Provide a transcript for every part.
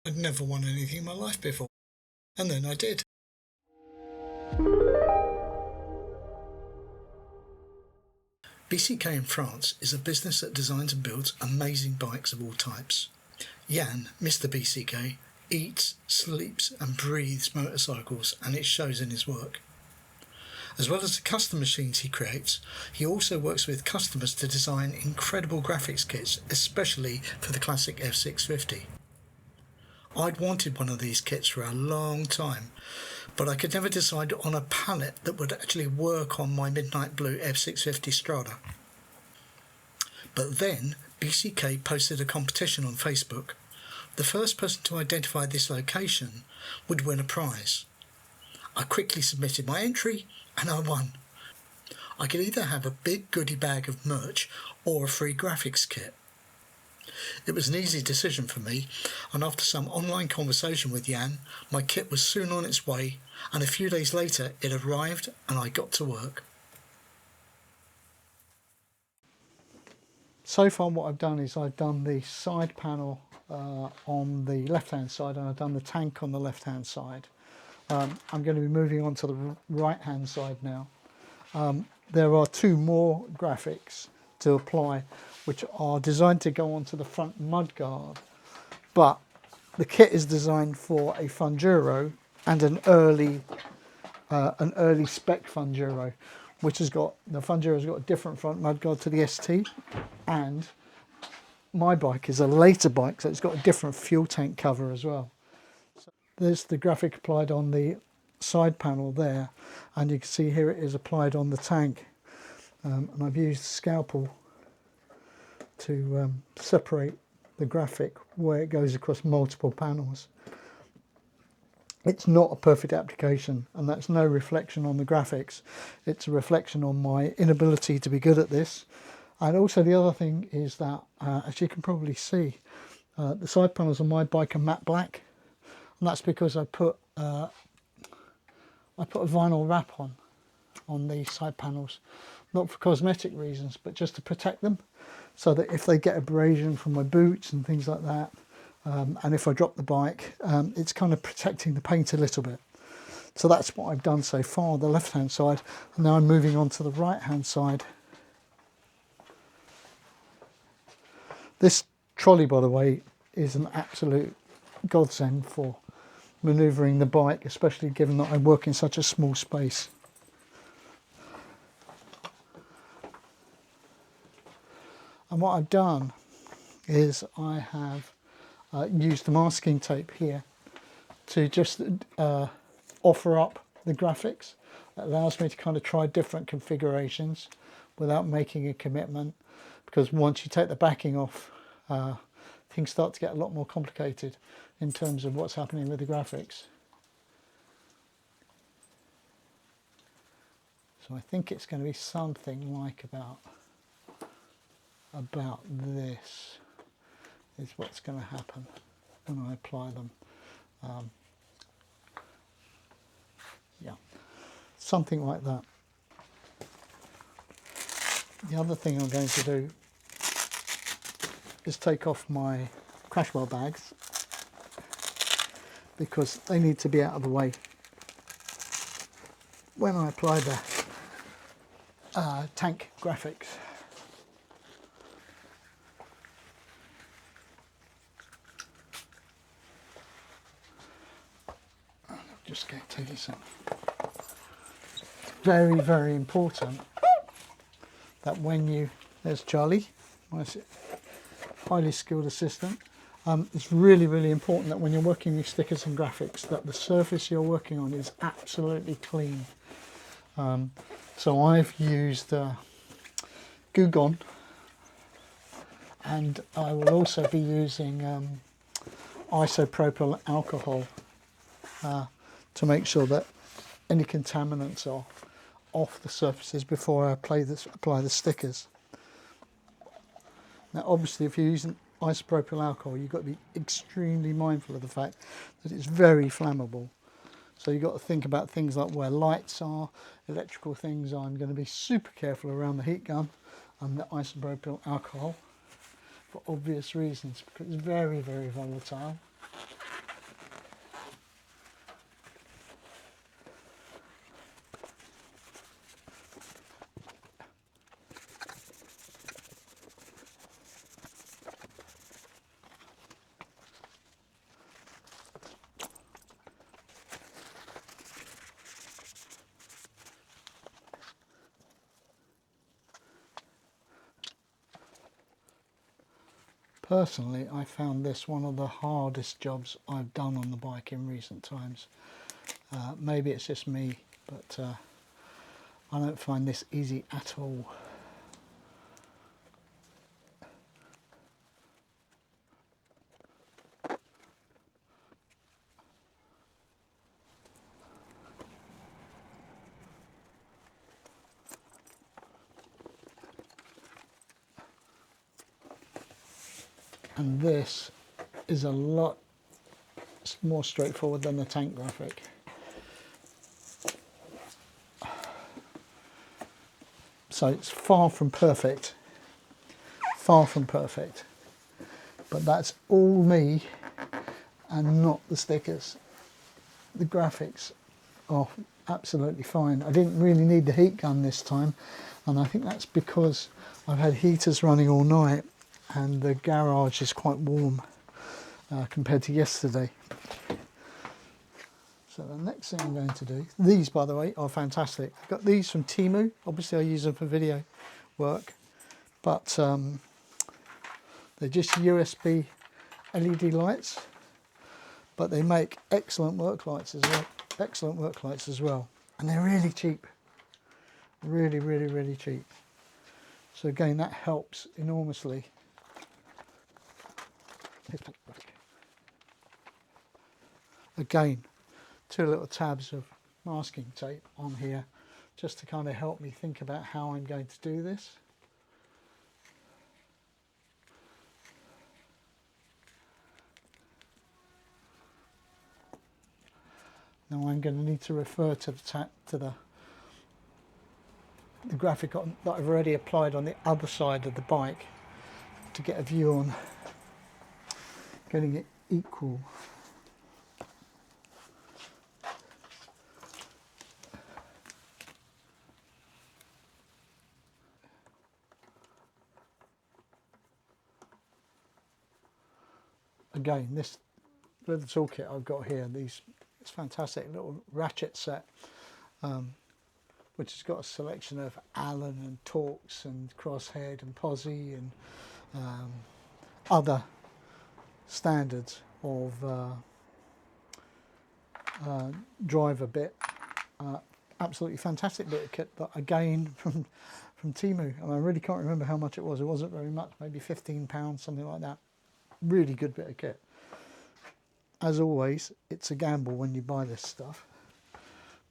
I'd never won anything in my life before, and then I did. BCK in France is a business that designs and builds amazing bikes of all types. Jan, Mr. BCK, eats, sleeps and breathes motorcycles, and it shows in his work. As well as the custom machines he creates, he also works with customers to design incredible graphics kits, especially for the classic F650. I'd wanted one of these kits for a long time, but I could never decide on a palette that would actually work on my Midnight Blue F650 Strada. But then BCK posted a competition on Facebook. The first person to identify this location would win a prize. I quickly submitted my entry and I won. I could either have a big goodie bag of merch or a free graphics kit. It was an easy decision for me, and after some online conversation with Jan, my kit was soon on its way, and a few days later it arrived and I got to work. So far what I've done is I've done the side panel on the left hand side, and I've done the tank on the left hand side. I'm going to be moving on to the right hand side now. There are two more graphics to apply which are designed to go onto the front mudguard, but the kit is designed for a Funduro and an early spec Funduro, which has got, the Funduro's got a different front mudguard to the ST, and my bike is a later bike, so it's got a different fuel tank cover as well. So there's the graphic applied on the side panel there, and you can see here it is applied on the tank, and I've used a scalpel to separate the graphic where it goes across multiple panels. It's not a perfect application, and that's no reflection on the graphics. It's a reflection on my inability to be good at this. And also the other thing is that, as you can probably see, the side panels on my bike are matte black, and that's because I put a vinyl wrap on these side panels, not for cosmetic reasons, but just to protect them, so that if they get abrasion from my boots and things like that, and if I drop the bike, it's kind of protecting the paint a little bit. So that's what I've done so far, the left hand side, and now I'm moving on to the right hand side. This trolley, by the way, is an absolute godsend for manoeuvring the bike, especially given that I work in such a small space. And what I've done is I have used the masking tape here to just offer up the graphics. It allows me to kind of try different configurations without making a commitment, because once you take the backing off, things start to get a lot more complicated in terms of what's happening with the graphics. So I think it's going to be something like about this is what's going to happen when I apply them. Yeah, something like that. The other thing I'm going to do is take off my Crashwell bags, because they need to be out of the way when I apply the tank graphics. I'm just going to take this off. Very, very important that when you, there's Charlie, my highly skilled assistant. It's really, really important that when you're working with stickers and graphics, that the surface you're working on is absolutely clean. So I've used Goo Gone, and I will also be using isopropyl alcohol to make sure that any contaminants are off the surfaces before I apply the stickers. Now obviously if you're using isopropyl alcohol, you've got to be extremely mindful of the fact that it's very flammable. So you've got to think about things like where lights are, electrical things. I'm going to be super careful around the heat gun and the isopropyl alcohol for obvious reasons, because it's very, very volatile. Personally, I found this one of the hardest jobs I've done on the bike in recent times. Maybe it's just me, but I don't find this easy at all. And this is a lot more straightforward than the tank graphic. So it's far from perfect, but that's all me and not the stickers. The graphics are absolutely fine. I didn't really need the heat gun this time, and I think that's because I've had heaters running all night and the garage is quite warm compared to yesterday. So the next thing I'm going to do, these by the way are fantastic. I got these from Temu. Obviously I use them for video work, but they're just USB LED lights, but they make excellent work lights as well. And they're really cheap, really cheap. So again, that helps enormously. Again, 2 little tabs of masking tape on here just to kind of help me think about how I'm going to do this. Now I'm going to need to refer to the graphic that I've already applied on the other side of the bike to get a view on getting it equal. Again, this little toolkit I've got here, it's fantastic little ratchet set, which has got a selection of Allen and Torx and Crosshead and Posse and other standards of driver bit. Absolutely fantastic bit of kit, but again from Temu, and I really can't remember how much it was. It wasn't very much, maybe £15, something like that. Really good bit of kit. As always, it's a gamble when you buy this stuff,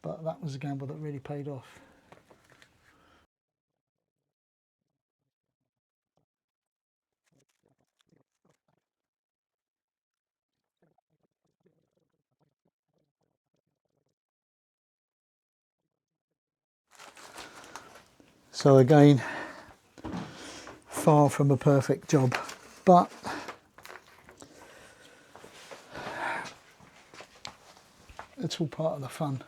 but that was a gamble that really paid off. So again, far from a perfect job, but it's all part of the fun,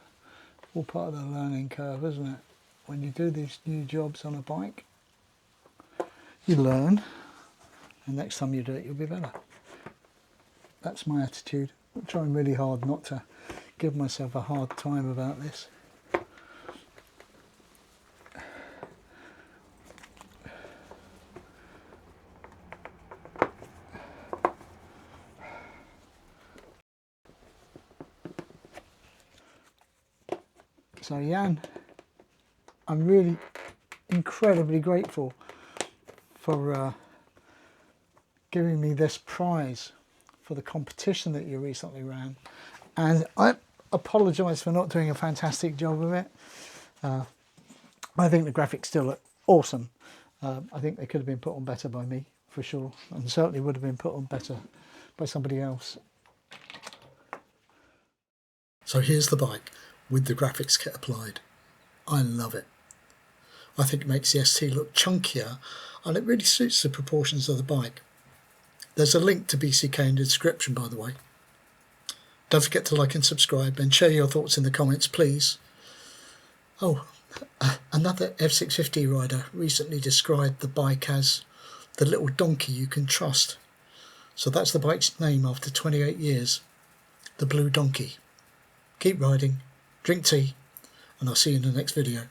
all part of the learning curve, isn't it? When you do these new jobs on a bike, you learn, and next time you do it, you'll be better. That's my attitude. I'm trying really hard not to give myself a hard time about this. So Jan, I'm really incredibly grateful for giving me this prize for the competition that you recently ran, and I apologise for not doing a fantastic job of it. I think the graphics still look awesome. I think they could have been put on better by me, for sure, and certainly would have been put on better by somebody else. So here's the bike with the graphics kit applied. I love it. I think it makes the ST look chunkier, and it really suits the proportions of the bike. There's a link to BCK in the description, by the way. Don't forget to like and subscribe, and share your thoughts in the comments, please. Oh, another F650 rider recently described the bike as the little donkey you can trust. So that's the bike's name after 28 years, the Blue Donkey. Keep riding, drink tea, and I'll see you in the next video.